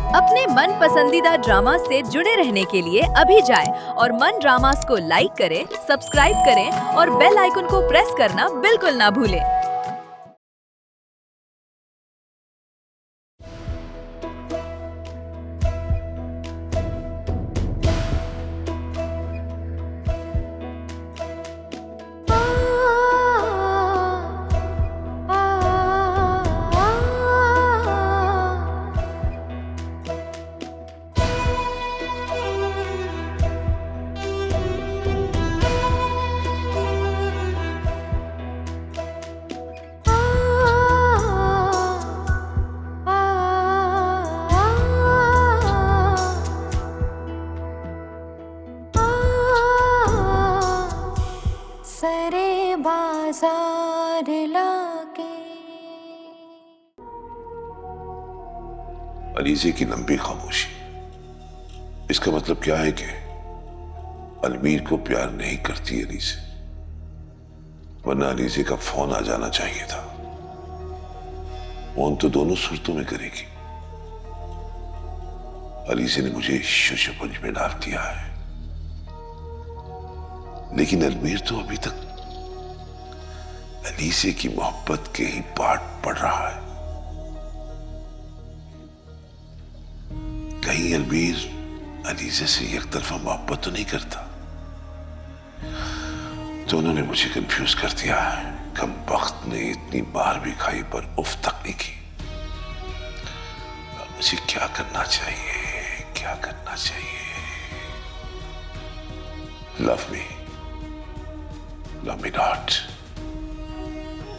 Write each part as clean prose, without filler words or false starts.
अपने मन पसंदीदा ड्रामा से जुड़े रहने के लिए अभी जाएं और मन ड्रामास को लाइक करें, सब्सक्राइब करें और बेल आइकन को प्रेस करना बिल्कुल ना भूलें। सरे बाजार लाके। अलीज़े की लंबी खामोशी, इसका मतलब क्या है कि अलमीर को प्यार नहीं करती अलीज़े, वरना अलीज़े का फोन आ जाना चाहिए था। फोन तो दोनों सूरतों में करेगी। अलीज़े ने मुझे शुशुपंज में डाल दिया है, लेकिन अलमीर तो अभी तक अलीज़े की मोहब्बत के ही पाठ पढ़ रहा है। कहीं अलमीर अलीज़े से एक तरफा मोहब्बत तो नहीं करता? दोनों ने मुझे कंफ्यूज कर दिया है। कम वक्त ने इतनी बार भी खाई पर उफ तक नहीं की। अब मुझे क्या करना चाहिए, क्या करना चाहिए? Love me, love me not,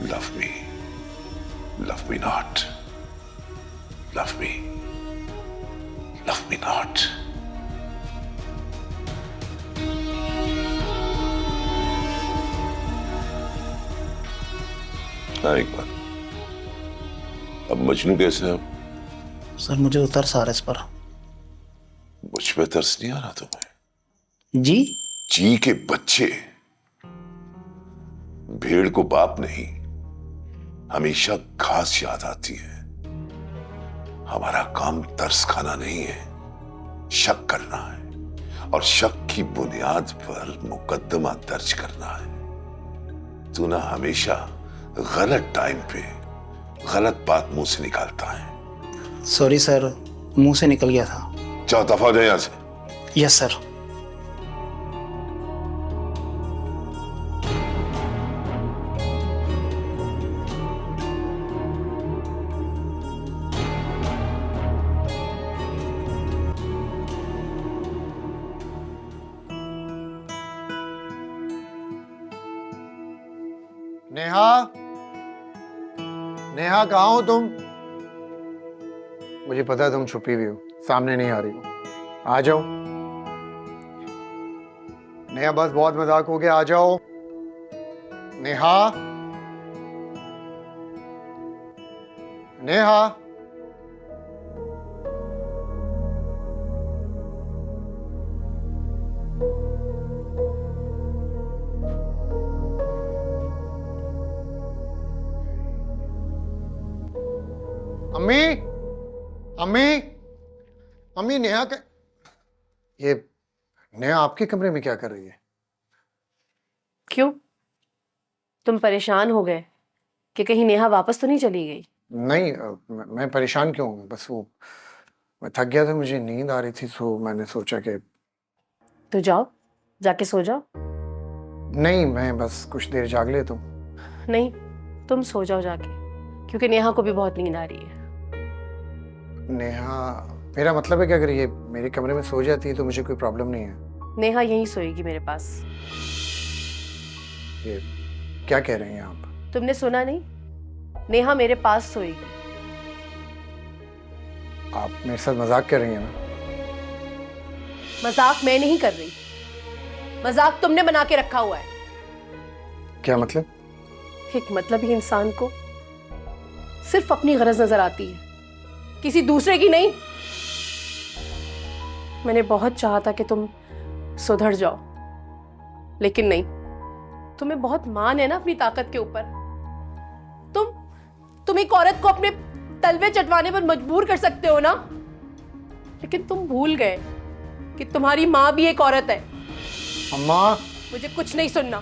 love me not, love me not. हाँ, एक बात, अब मजनू कैसे है? सर मुझे तरस आ रहा है इस पर। मुझ पे तरस नहीं आ रहा तुम्हें? जी? जी के बच्चे, भेड़ को बाप नहीं, हमेशा घास याद आती है। हमारा काम तरस खाना नहीं है, शक करना है, और शक की बुनियाद पर मुकदमा दर्ज करना है। तू ना हमेशा गलत टाइम पे गलत बात मुंह से निकालता है। सॉरी सर, मुंह से निकल गया था। जाओ दफा हो जाए यहां से। Yes sir. नेहा, नेहा कहाँ हो तुम? मुझे पता है तुम छुपी हुई हो, सामने नहीं आ रही हो। आ जाओ नेहा, बस बहुत मजाक हो गया, आ जाओ नेहा। नेहा, अम्मी, अम्मी, अम्मी, नेहा के ये नेहा आपके कमरे में क्या कर रही है? क्यों? तुम परेशान हो गए कि कहीं नेहा वापस तो नहीं चली गई? नहीं, मैं परेशान क्यों हूँ? बस वो मैं थक गया था, मुझे नींद आ रही थी, तो मैंने सोचा कि तो जाओ, जाके सो जाओ। नहीं, मैं बस कुछ देर जाग लेता हूँ। नहीं, तुम सो जाओ जाके, क्योंकि नेहा को भी बहुत नींद आ रही है। नेहा, मेरा मतलब है कि अगर ये मेरे कमरे में सो जाती है तो मुझे कोई प्रॉब्लम नहीं है। नेहा यहीं सोएगी मेरे पास। ये क्या कह रही हैं आप? तुमने सुना नहीं? नेहा मेरे पास सोएगी। आप मेरे साथ मजाक कर रही हैं ना? मजाक मैं नहीं कर रही, मजाक तुमने बना के रखा हुआ है। क्या मतलब? एक मतलब ही इंसान को सिर्फ अपनी गरज नजर आती है, किसी दूसरे की नहीं। मैंने बहुत चाहा था कि तुम सुधर जाओ, लेकिन नहीं। तुम्हें बहुत मान है ना अपनी ताकत के ऊपर। तुम एक औरत को अपने तलवे चटवाने पर मजबूर कर सकते हो ना। लेकिन तुम भूल गए कि तुम्हारी माँ भी एक औरत है। अम्मा, मुझे कुछ नहीं सुनना,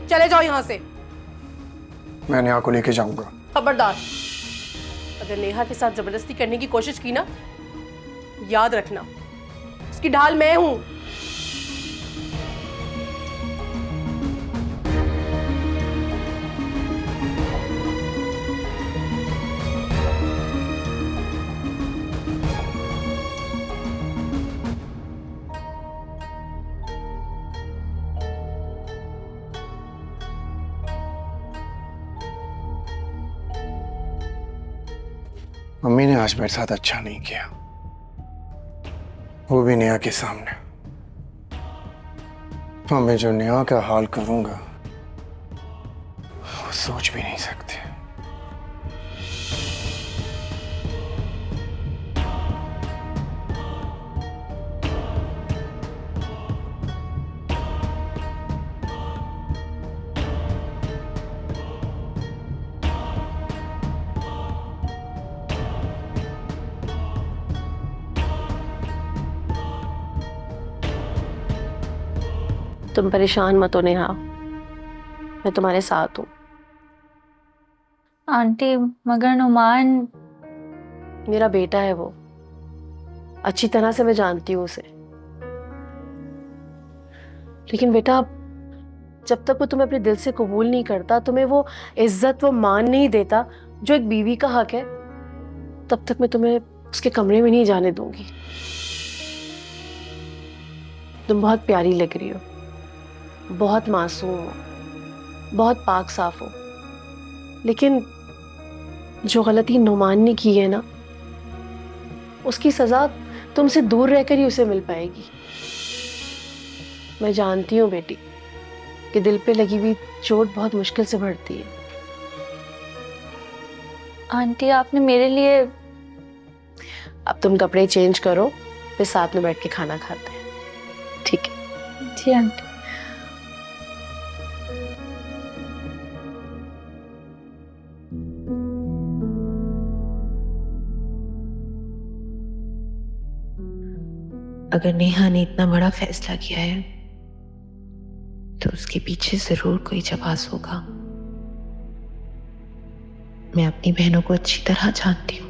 चले जाओ यहाँ से। मैं नेहा को लेके जाऊंगा। खबरदार, अगर नेहा के साथ जबरदस्ती करने की कोशिश की ना, याद रखना उसकी ढाल मैं हूं। मम्मी ने आज मेरे साथ अच्छा नहीं किया, वो भी नेहा के सामने। मैं जो नेहा का हाल करूंगा वो सोच भी नहीं सकते। तुम परेशान मत हो नेहा, मैं तुम्हारे साथ हूँ। आंटी मगर नुमान, मेरा बेटा है वो, अच्छी तरह से मैं जानती हूँ उसे। लेकिन बेटा, जब तक वो तुम्हें अपने दिल से कबूल नहीं करता, तुम्हें वो इज्जत, वो मान नहीं देता जो एक बीवी का हक है, तब तक मैं तुम्हें उसके कमरे में नहीं जाने दूंगी। तुम बहुत प्यारी लग रही हो, बहुत मासूम हो, बहुत पाक साफ हो, लेकिन जो गलती नुमान ने की है ना, उसकी सजा तुमसे दूर रहकर ही उसे मिल पाएगी। मैं जानती हूँ बेटी कि दिल पे लगी हुई चोट बहुत मुश्किल से बढ़ती है। आंटी आपने मेरे लिए। अब तुम कपड़े चेंज करो, फिर साथ में बैठ के खाना खाते हैं, ठीक है? जी आंटी। अगर नेहा ने इतना बड़ा फैसला किया है तो उसके पीछे जरूर कोई जवाब होगा। मैं अपनी बहनों को अच्छी तरह जानती हूं।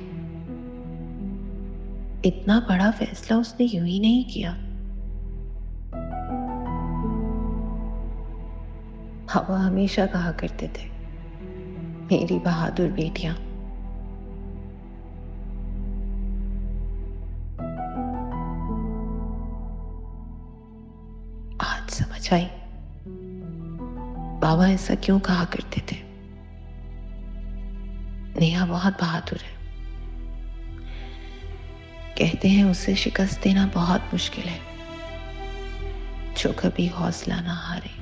इतना बड़ा फैसला उसने यूं ही नहीं किया। पापा हमेशा कहा करते थे, मेरी बहादुर बेटियां। आज समझ आई बाबा ऐसा क्यों कहा करते थे। नेहा बहुत बहादुर है। कहते हैं उसे शिकस्त देना बहुत मुश्किल है, जो कभी हौसला ना हारे।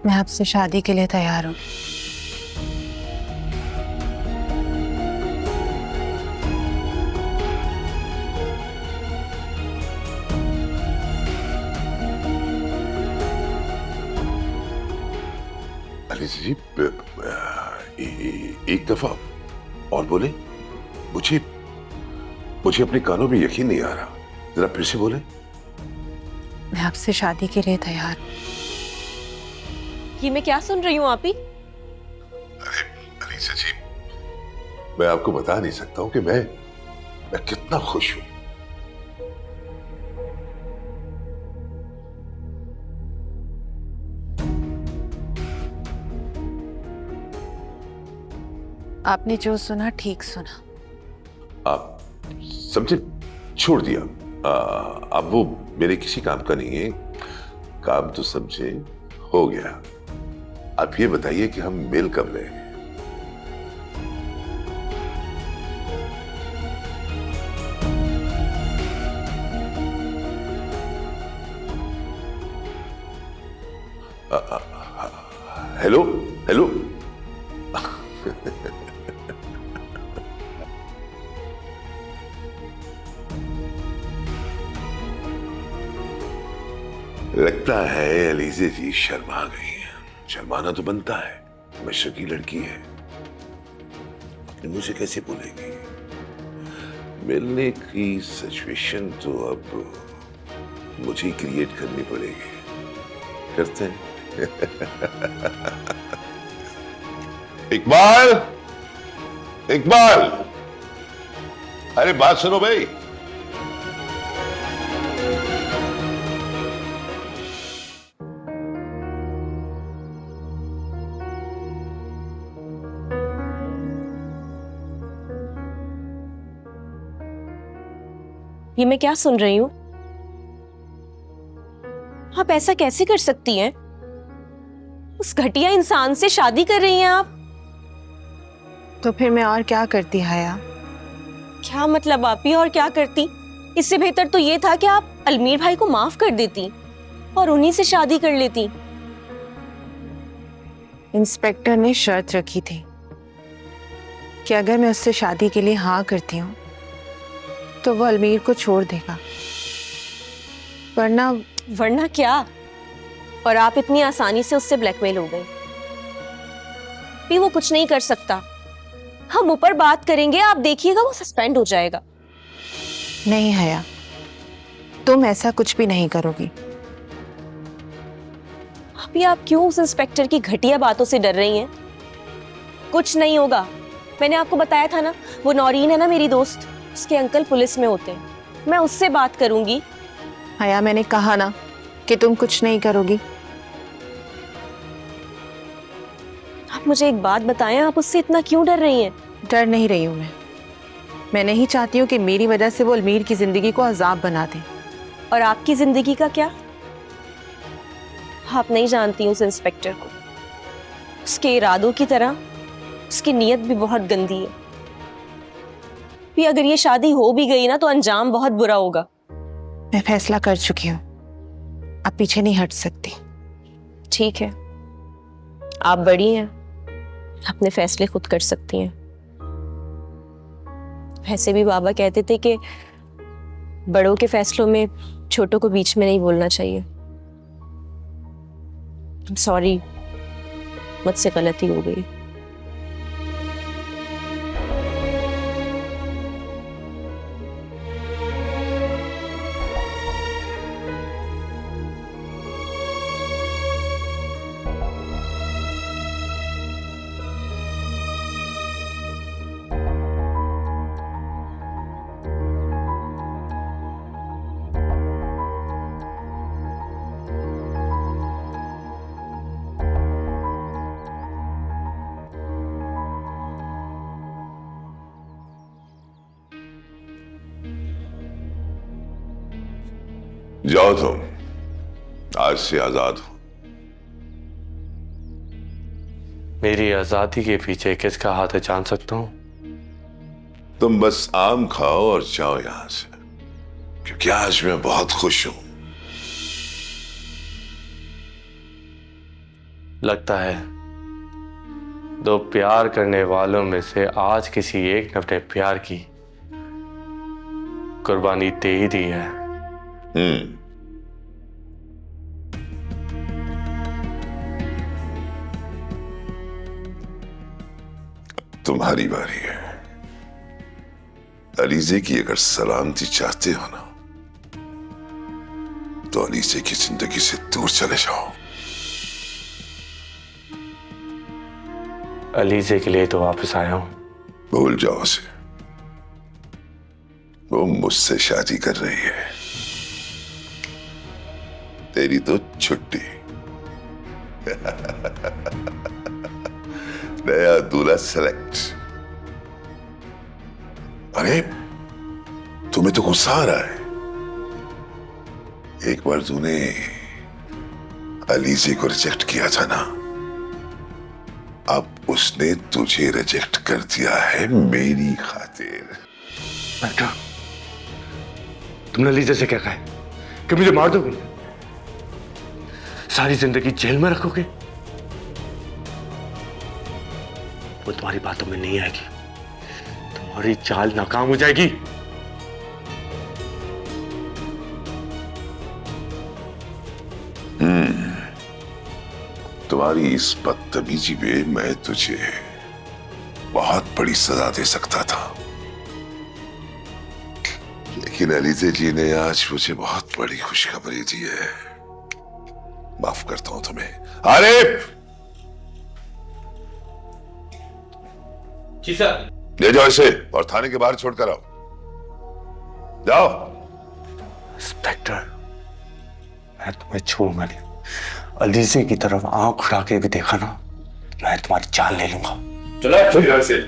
मैं आपसे शादी के लिए तैयार हूँ। जी एक दफा और बोले, मुझे मुझे अपने कानों में यकीन नहीं आ रहा, जरा फिर से बोले। मैं आपसे शादी के लिए तैयार हूं। ये मैं क्या सुन रही हूँ आप ही? अरे अलीसा जी, मैं आपको बता नहीं सकता हूं कि मैं कितना खुश हूं। आपने जो सुना ठीक सुना। आप समझे, छोड़ दिया। अब वो मेरे किसी काम का नहीं है। काम तो समझे हो गया। आप ये बताइए कि हम मिल कब रहे हैं? Hello hello. लगता है अलीज़ा जी शर्मा गई हैं। शर्माना तो बनता है, मिश्र की लड़की है, अपने मुंह से कैसे बोलेगी? मिलने की सिचुएशन तो अब मुझे ही क्रिएट करनी पड़ेगी। करते हैं। इकबाल, इकबाल, अरे बात सुनो भाई। ये मैं क्या सुन रही हूँ? आप ऐसा कैसे कर सकती हैं? उस घटिया इंसान से शादी कर रही हैं आप? तो फिर मैं और क्या करती हया? क्या मतलब आप ही और क्या करती? इससे बेहतर तो ये था कि आप अलमीर भाई को माफ कर देती और उन्हीं से शादी कर लेती। इंस्पेक्टर ने शर्त रखी थी कि अगर मैं उससे शादी के लिए हाँ करती हूँ तो वो अलमीर को छोड़ देगा, वरना क्या? और आप इतनी आसानी से उससे ब्लैकमेल हो गई। भी वो कुछ नहीं कर सकता। हम ऊपर बात करेंगे, आप देखिएगा वो सस्पेंड हो जाएगा। नहीं हया, तुम ऐसा कुछ भी नहीं करोगी। अभी आप क्यों उस इंस्पेक्टर की घटिया बातों से डर रही हैं? कुछ नहीं होगा। मैंने आपको बताया था ना, वो नौरीन है ना मेरी दोस्त, उसके अंकल पुलिस में होते हैं। मैं उससे बात करूंगी। हया, मैंने कहा ना कि तुम कुछ नहीं करोगी। आप मुझे एक बात बताएं, आप उससे इतना क्यों डर रही हैं? डर नहीं रही हूं मैं नहीं चाहती हूँ कि मेरी वजह से वो अलमीर की जिंदगी को अजाब बना दे। और आपकी जिंदगी का क्या? आप नहीं जानती उस इंस्पेक्टर को। उसके इरादों की तरह उसकी नीयत भी बहुत गंदी है। भी अगर ये शादी हो भी गई ना तो अंजाम बहुत बुरा होगा। मैं फैसला कर चुकी हूँ, अब पीछे नहीं हट सकती। ठीक है, आप बड़ी हैं, अपने फैसले खुद कर सकती हैं। वैसे भी बाबा कहते थे कि बड़ों के फैसलों में छोटों को बीच में नहीं बोलना चाहिए। सॉरी, मुझसे गलती हो गई। जाओ तुम, आज से आजाद हो। मेरी आजादी के पीछे किसका हाथ है जान सकता हूं? तुम बस आम खाओ और जाओ यहां से, क्योंकि आज मैं बहुत खुश हूं। लगता है दो प्यार करने वालों में से आज किसी एक ने अपने प्यार की कुर्बानी दे ही दी है। तुम्हारी बारी है। अलीजे की अगर सलामती चाहते हो ना, तो अलीजे की जिंदगी से दूर चले जाओ। अलीजे के लिए तो वापस आया हूं। भूल जाओ उसे, वो मुझसे शादी कर रही है। तेरी तो छुट्टी। नया दूल्हा सेलेक्ट। अरे तुम्हें तो गुस्सा आ रहा है। एक बार तूने अलीजे को रिजेक्ट किया था ना, अब उसने तुझे रिजेक्ट कर दिया है मेरी खातिर। बेटा, तुमने अलीजे से क्या कहा है कि मुझे मार दोगे, सारी जिंदगी जेल में रखोगे? वो तुम्हारी बातों में नहीं आएगी, तुम्हारी चाल नाकाम हो जाएगी। तुम्हारी इस बदतमीजी में मैं तुझे बहुत बड़ी सजा दे सकता था, लेकिन अलीजे जी ने आज मुझे बहुत बड़ी खुशखबरी दी है। माफ करता हूं तुम्हें। आरिफ, जी सर। ले जाओ इसे और थाने के बाहर छोड़कर आओ। जाओ। इंस्पेक्टर, मैं तुम्हें छूऊंगा नहीं। अलीजे की तरफ आंख उठा के भी देखा ना, मैं तुम्हारी जान ले लूंगा। चलो से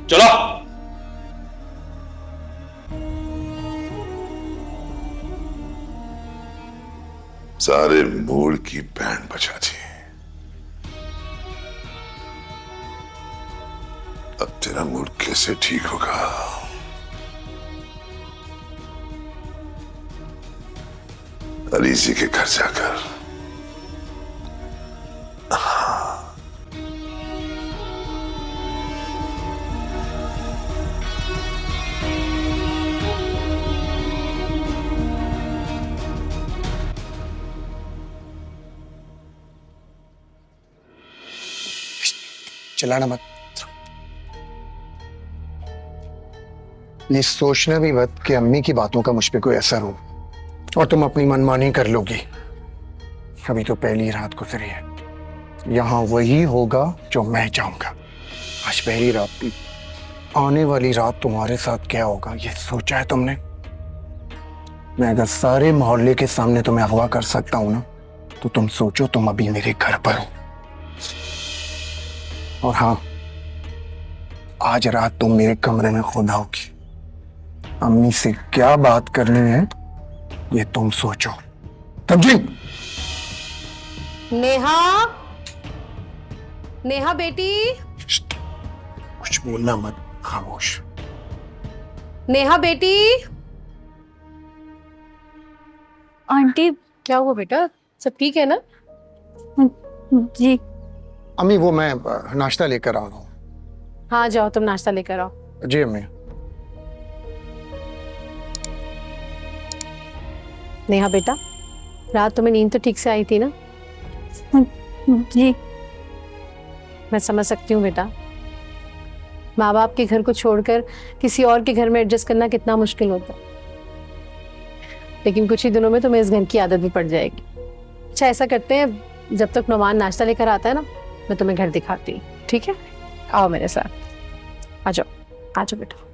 चलो। सारे मूड की बैंड बजा दी। अब तेरा मूड कैसे ठीक होगा? अलीजे के घर जाकर। चिल्लाना मत। ये सोचना भी मत कि अम्मी की बातों का मुझ पे कोई असर हो और तुम अपनी मनमानी कर लोगी। अभी तो पहली रात गुजरी है, यहां वही होगा जो मैं चाहूंगा। आज पहली रात थी, आने वाली रात तुम्हारे साथ क्या होगा ये सोचा है तुमने? मैं अगर सारे मोहल्ले के सामने तुम्हें अगवा कर सकता हूं ना, तो तुम सोचो तुम अभी मेरे घर पर हो। और हाँ, आज रात तुम मेरे कमरे में खुद आओगी। अम्मी से क्या बात करनी है ये तुम सोचो, समझी? नेहा, नेहा बेटी। कुछ बोलना मत, खामोश। नेहा बेटी। आंटी। क्या हुआ बेटा, सब ठीक है ना? जी। अम्मी वो मैं नाश्ता लेकर आ रहा हूँ। हाँ जाओ, तुम नाश्ता लेकर आओ। जी अम्मी। नेहा बेटा, रात तुम्हें नींद तो ठीक से आई थी ना? जी। मैं समझ सकती हूँ बेटा, माँ बाप के घर को छोड़कर किसी और के घर में एडजस्ट करना कितना मुश्किल होता है, लेकिन कुछ ही दिनों में तुम्हें इस घर की आदत भी पड़ जाएगी। अच्छा ऐसा करते हैं, जब तक नुमान नाश्ता लेकर आता है ना, मैं तुम्हें घर दिखाती हूँ, ठीक है? आओ मेरे साथ, आ जाओ, आ जाओ बेटा।